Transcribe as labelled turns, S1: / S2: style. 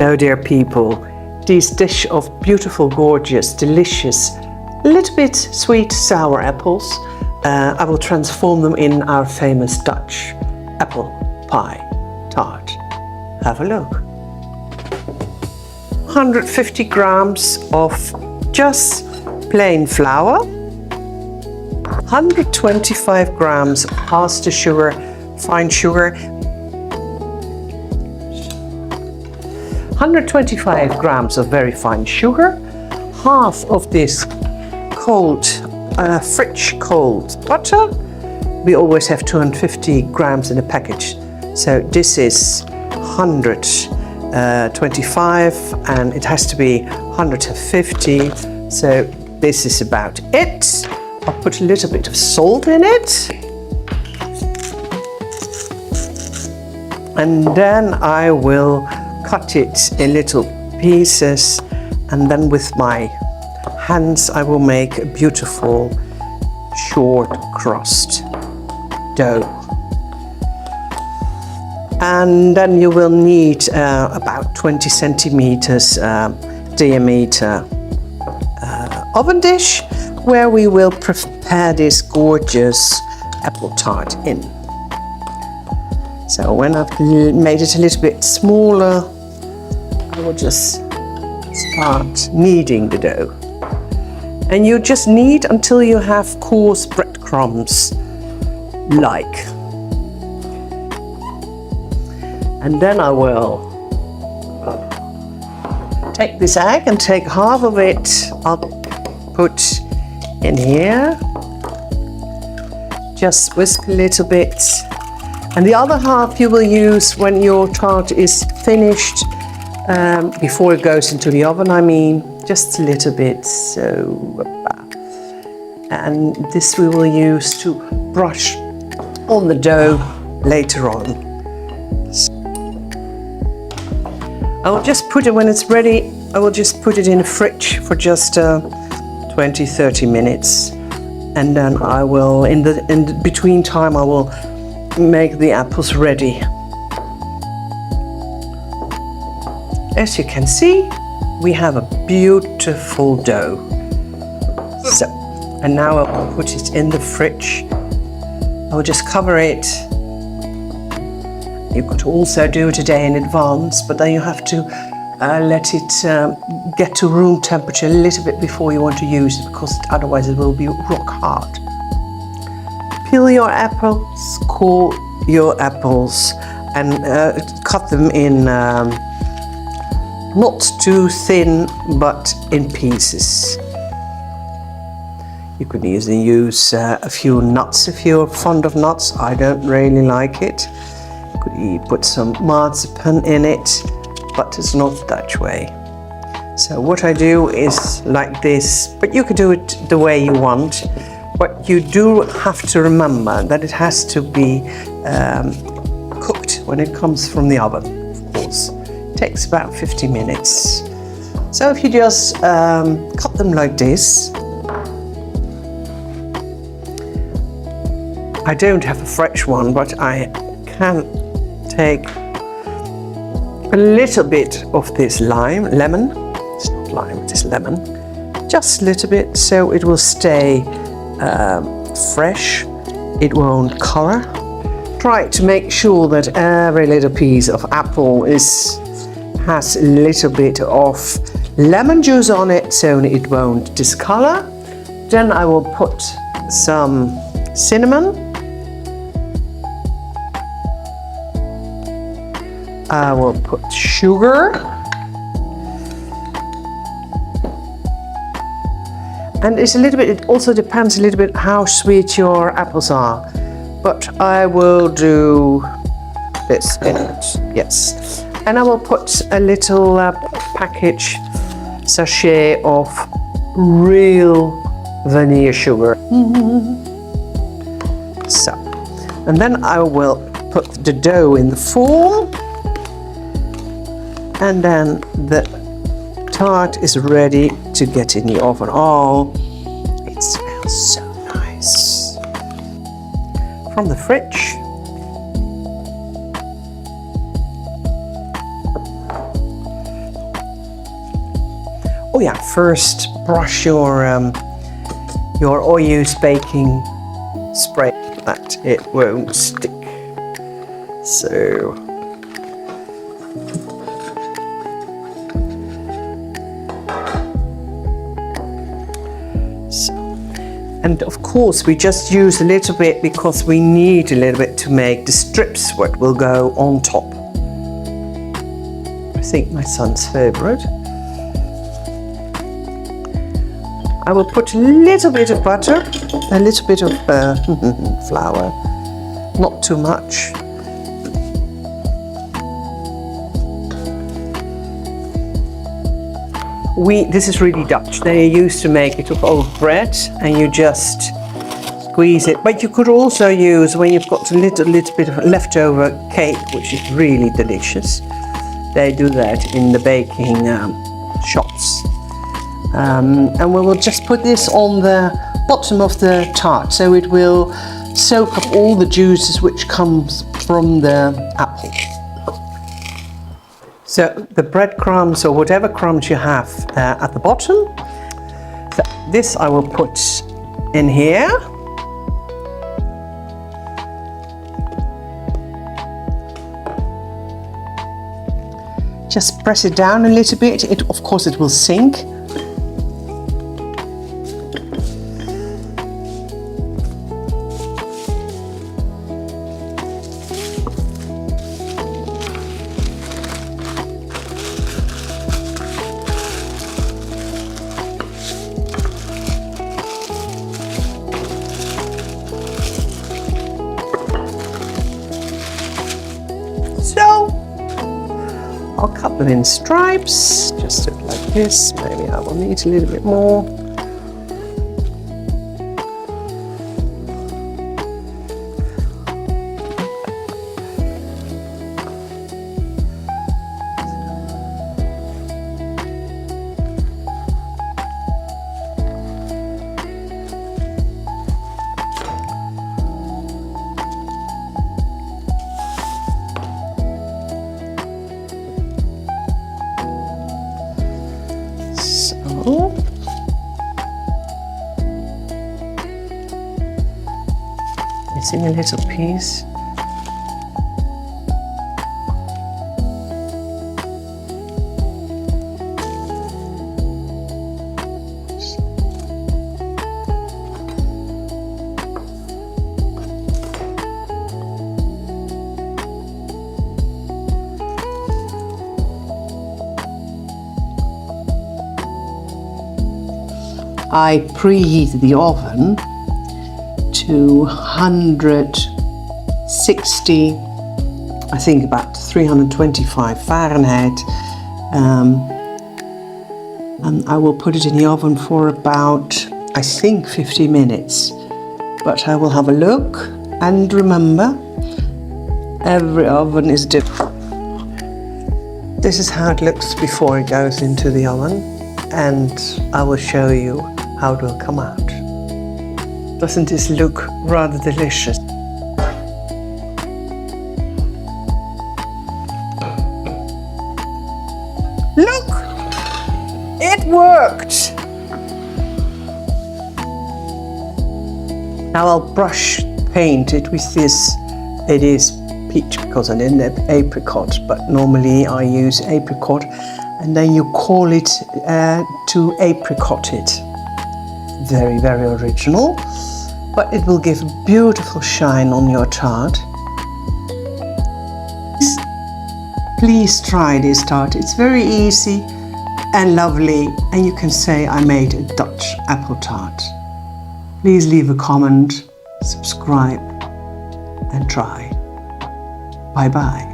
S1: Oh dear people, this dish of beautiful, gorgeous, delicious, a little bit sweet sour apples, I will transform them in our famous Dutch apple pie tart. Have a look. 150 grams of just plain flour, 125 grams of caster sugar, fine sugar, 125 grams of very fine sugar, half of this cold, fridge cold butter. We always have 250 grams in a package, so this is 125 and it has to be 150, so this is about it. I'll put a little bit of salt in it, and then I will cut it in little pieces, and then with my hands I will make a beautiful short crust dough. And then you will need about 20 centimeters diameter oven dish where we will prepare this gorgeous apple tart in. So when I've made it a little bit smaller, I will just start kneading the dough. And you just knead until you have coarse breadcrumbs like. And then I will take this egg and take half of it, I'll put in here. Just whisk a little bit. And the other half you will use when your tart is finished, before it goes into the oven, I mean, just a little bit, so. And this we will use to brush on the dough later on. I will just put it, when it's ready, I will just put it in the fridge for just 20-30 minutes. And then I will, in the between time, I will make the apples ready. As you can see, we have a beautiful dough. So, and now I'll put it in the fridge. I will just cover it. You could also do it a day in advance, but then you have to let it get to room temperature a little bit before you want to use it, because otherwise it will be rock hard. Peel your apples, core your apples, and cut them in not too thin, but in pieces. You could easily use a few nuts if you're fond of nuts. I don't really like it. You could put some marzipan in it, but it's not Dutch way. So what I do is like this, but you could do it the way you want. But you do have to remember that it has to be cooked when it comes from the oven, of course. It takes about 50 minutes. So if you just cut them like this. I don't have a fresh one, but I can take a little bit of this lemon. It's not lime, it is lemon. Just a little bit, so it will stay fresh, it won't color. Try to make sure that every little piece of apple has a little bit of lemon juice on it, so it won't discolor. Then I will put some cinnamon. I will put sugar. And it's a little bit, it also depends a little bit how sweet your apples are. But I will do this in it, yes. And I will put a little package sachet of real vanilla sugar. So, and then I will put the dough in the form. And then the tart is ready to get in the oven. Oh, it smells so nice. From the fridge. Oh yeah, first brush your oil-used baking spray that it won't stick. So and of course we just use a little bit because we need a little bit to make the strips what will go on top. I think my son's favorite. I will put a little bit of butter, a little bit of flour, not too much. This is really Dutch. They used to make it of bread and you just squeeze it. But you could also use, when you've got a little bit of leftover cake, which is really delicious. They do that in the baking shops. And we will just put this on the bottom of the tart so it will soak up all the juices which comes from the apple. So the breadcrumbs or whatever crumbs you have at the bottom. So this I will put in here. Just press it down a little bit. Of course it will sink. So I'll cut them in stripes, just like this. Maybe I will need a little bit more. Missing a little piece. I preheated the oven to 160, I think about 325 Fahrenheit, and I will put it in the oven for about, I think, 50 minutes. But I will have a look, and remember, every oven is different. This is how it looks before it goes into the oven, and I will show you how it will come out. Doesn't this look rather delicious? Look! It worked! Now I'll brush paint it with this. It is peach because I didn't have apricot, but normally I use apricot, and then you call it to apricot it. Very, very original, but it will give a beautiful shine on your tart. Please try this tart. It's very easy and lovely, and you can say I made a Dutch apple tart. Please leave a comment, subscribe, and try. Bye bye.